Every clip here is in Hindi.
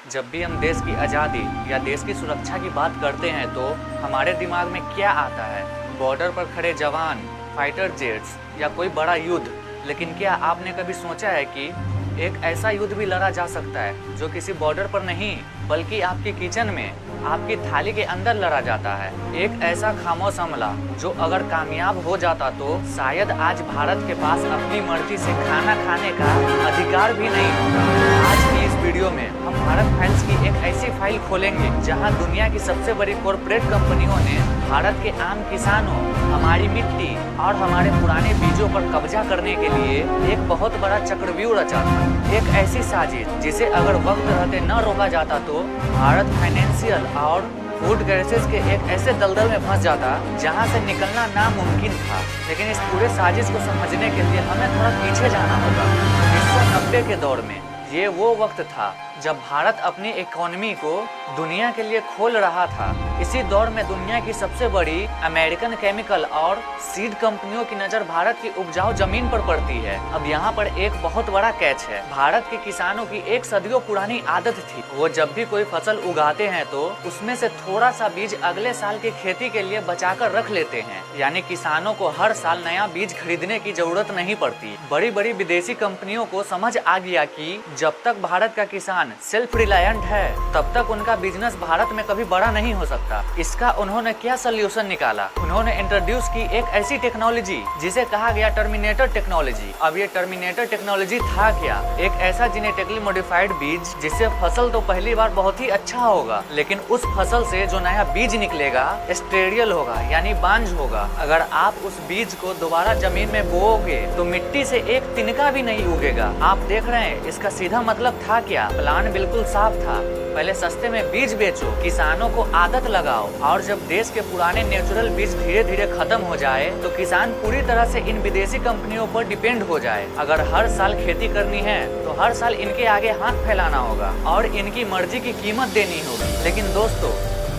जब भी हम देश की आज़ादी या देश की सुरक्षा की बात करते हैं तो हमारे दिमाग में क्या आता है? बॉर्डर पर खड़े जवान, फाइटर जेट्स या कोई बड़ा युद्ध। लेकिन क्या आपने कभी सोचा है कि एक ऐसा युद्ध भी लड़ा जा सकता है जो किसी बॉर्डर पर नहीं बल्कि आपके किचन में, आपकी थाली के अंदर लड़ा जाता है। एक ऐसा खामोश हमला जो अगर कामयाब हो जाता तो शायद आज भारत के पास अपनी मर्जी से खाना खाने का अधिकार भी नहीं होता। आज की इस वीडियो में हम भारत फाइल्स की एक ऐसी फाइल खोलेंगे जहां दुनिया की सबसे बड़ी कॉरपोरेट कंपनियों ने भारत के आम किसानों, हमारी मिट्टी और हमारे पुराने बीजों पर कब्जा करने के लिए एक बहुत बड़ा चक्रव्यूह रचा था। एक ऐसी साजिश जिसे अगर वक्त रहते न रोका जाता तो भारत फाइनेंशियल और फूड क्राइसिस के एक ऐसे दलदल में फंस जाता जहां से निकलना नामुमकिन था। लेकिन इस पूरे साजिश को समझने के लिए हमें थोड़ा पीछे जाना होगा। 1990 के दौर में ये वो वक्त था जब भारत अपनी इकोनॉमी को दुनिया के लिए खोल रहा था। इसी दौर में दुनिया की सबसे बड़ी अमेरिकन केमिकल और सीड कंपनियों की नज़र भारत की उपजाऊ जमीन पर पड़ती है। अब यहाँ पर एक बहुत बड़ा कैच है। भारत के किसानों की एक सदियों पुरानी आदत थी, वो जब भी कोई फसल उगाते हैं तो उसमें से थोड़ा सा बीज अगले साल की खेती के लिए बचा कर रख लेते हैं। यानी किसानों को हर साल नया बीज खरीदने की जरूरत नहीं पड़ती। बड़ी बड़ी विदेशी कंपनियों को समझ आ गया कि जब तक भारत का किसान सेल्फ रिलायंट है तब तक उनका बिजनेस भारत में कभी बड़ा नहीं हो सकता। इसका उन्होंने क्या सोल्यूशन निकाला? उन्होंने इंट्रोड्यूस की एक ऐसी टेक्नोलॉजी जिसे कहा गया टर्मिनेटर टेक्नोलॉजी। अब ये टर्मिनेटर टेक्नोलॉजी था क्या? एक ऐसा जेनेटिकली मॉडिफाइड बीज जिससे फसल तो पहली बार बहुत ही अच्छा होगा, लेकिन उस फसल से जो नया बीज निकलेगा स्टेरियल होगा, यानी बांझ होगा। अगर आप उस बीज को दोबारा जमीन में बोओगे तो मिट्टी से एक तिनका भी नहीं उगेगा। आप देख रहे हैं इसका सीधा मतलब था क्या? प्लान बिल्कुल साफ था। पहले सस्ते में बीज बेचो, किसानों को आदत लगाओ, और जब देश के पुराने नेचुरल बीज धीरे धीरे खत्म हो जाए तो किसान पूरी तरह से इन विदेशी कंपनियों पर डिपेंड हो जाए। अगर हर साल खेती करनी है तो हर साल इनके आगे हाथ फैलाना होगा और इनकी मर्जी की कीमत देनी होगी। लेकिन दोस्तों,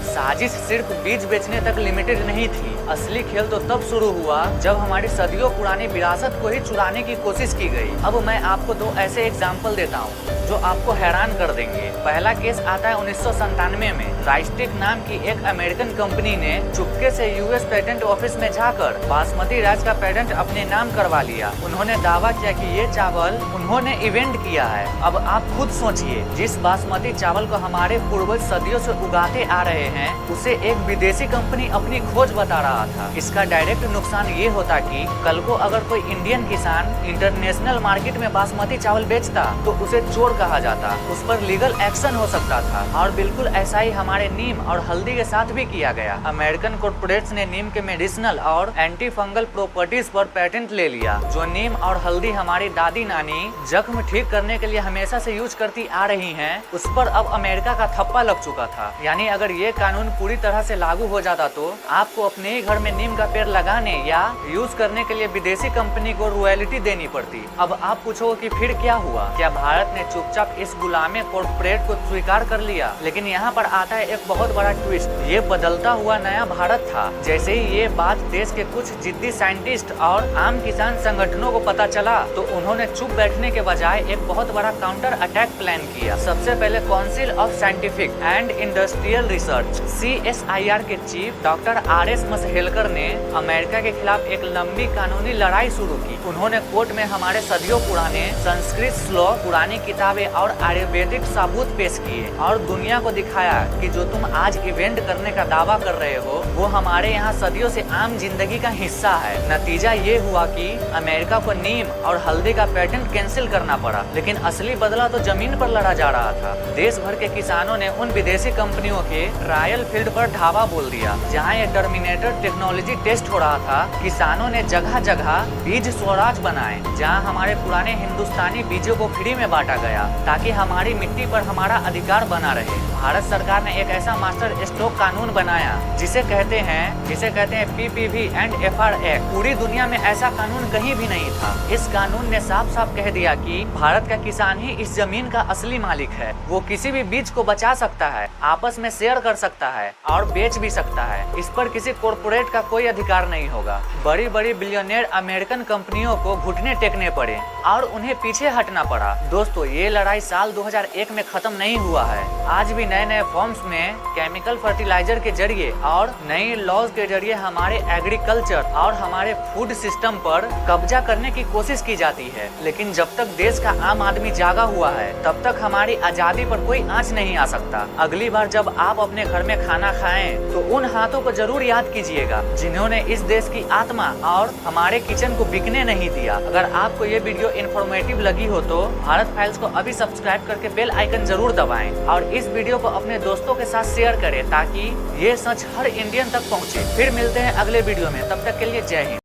साजिश सिर्फ बीज बेचने तक लिमिटेड नहीं थी। असली खेल तो तब शुरू हुआ जब हमारी सदियों पुरानी विरासत को ही चुराने की कोशिश की गई। अब मैं आपको दो ऐसे एग्जाम्पल देता हूँ जो आपको हैरान कर देंगे। पहला केस आता है 1997 में। राइस्टिक नाम की एक अमेरिकन कंपनी ने चुपके से यूएस पेटेंट ऑफिस में जाकर बासमती राइस का पेटेंट अपने नाम करवा लिया। उन्होंने दावा किया कि ये चावल उन्होंने इवेंट किया है। अब आप खुद सोचिए, जिस बासमती चावल को हमारे पूर्वज सदियों से उगाते आ रहे हैं उसे एक विदेशी कंपनी अपनी खोज बता रहा था। इसका डायरेक्ट नुकसान ये होता कि कल को अगर कोई इंडियन किसान इंटरनेशनल मार्केट में बासमती चावल बेचता तो उसे चोर कहा जाता, उस पर लीगल एक्शन हो सकता था। और बिल्कुल ऐसा ही हमारे नीम और हल्दी के साथ भी किया गया। अमेरिकन कॉर्पोरेट्स ने नीम के मेडिसिनल और एंटी फंगल प्रॉपर्टीज पर पेटेंट ले लिया। जो नीम और हल्दी हमारी दादी नानी जख्म ठीक करने के लिए हमेशा से यूज करती आ रही हैं, उस पर अब अमेरिका का थप्पा लग चुका था। यानी अगर ये कानून पूरी तरह से लागू हो जाता तो आपको अपने ही घर में नीम का पेड़ लगाने या यूज करने के लिए विदेशी कंपनी को रॉयल्टी देनी पड़ती। अब आप पूछोगे कि फिर क्या हुआ? क्या भारत ने चुपचाप इस गुलामे कॉर्पोरेट को स्वीकार कर लिया? लेकिन यहाँ पर आता है एक बहुत बड़ा ट्विस्ट। ये बदलता हुआ नया भारत था। जैसे ही ये बात देश के कुछ जिद्दी साइंटिस्ट और आम किसान संगठनों को पता चला तो उन्होंने चुप बैठने के बजाय एक बहुत बड़ा काउंटर अटैक प्लान किया। सबसे पहले council of scientific and industrial research CSIR के चीफ डॉक्टर RS मसहेलकर ने अमेरिका के खिलाफ एक लंबी कानूनी लड़ाई शुरू की। उन्होंने कोर्ट में हमारे सदियों पुराने संस्कृत श्लोक, पुरानी किताबें और आयुर्वेदिक सबूत पेश किए और दुनिया को दिखाया कि जो तुम आज इवेंट करने का दावा कर रहे हो वो हमारे यहाँ सदियों से आम जिंदगी का हिस्सा है। नतीजा ये हुआ कि अमेरिका को नीम और हल्दी का पेटेंट कैंसिल करना पड़ा। लेकिन असली बदला तो जमीन पर लड़ा जा रहा था। देश भर के किसानों ने उन विदेशी कंपनियों के ट्रायल फील्ड पर ढाबा बोल दिया जहां ये टर्मिनेटर टेक्नोलॉजी टेस्ट हो रहा था। किसानों ने जगह जगह बीज स्वराज बनाए जहां हमारे पुराने हिंदुस्तानी बीजों को फ्री में बांटा गया ताकि हमारी मिट्टी पर हमारा अधिकार बना रहे। भारत सरकार ने एक ऐसा मास्टर स्ट्रोक कानून बनाया जिसे कहते हैं PPV एंड FR एक्ट। पूरी दुनिया में ऐसा कानून कहीं भी नहीं था। इस कानून ने साफ साफ कह दिया कि भारत का किसान ही इस जमीन का असली मालिक है। वो किसी भी बीज को बचा सकता है, आपस में शेयर कर सकता सकता है और बेच भी सकता है। इस पर किसी कॉर्पोरेट का कोई अधिकार नहीं होगा। बड़ी बड़ी बिलियनियर अमेरिकन कंपनियों को घुटने टेकने पड़े और उन्हें पीछे हटना पड़ा। दोस्तों, ये लड़ाई साल 2001 में खत्म नहीं हुआ है। आज भी नए नए फॉर्म्स में केमिकल फर्टिलाइजर के जरिए और नई लॉज के जरिए हमारे एग्रीकल्चर और हमारे फूड सिस्टम पर कब्जा करने की कोशिश की जाती है। लेकिन जब तक देश का आम आदमी जागा हुआ है, तब तक हमारी आजादी पर कोई आंच नहीं आ सकता। अगली बार जब आप अपने घर में खाना खाएं, तो उन हाथों को जरूर याद कीजिएगा जिन्होंने इस देश की आत्मा और हमारे किचन को बिकने नहीं दिया। अगर आपको ये वीडियो इन्फॉर्मेटिव लगी हो तो भारत फाइल्स को अभी सब्सक्राइब करके बेल आइकन जरूर दबाएं और इस वीडियो को अपने दोस्तों के साथ शेयर करें ताकि ये सच हर इंडियन तक पहुंचे। फिर मिलते हैं अगले वीडियो में, तब तक के लिए जय हिंद।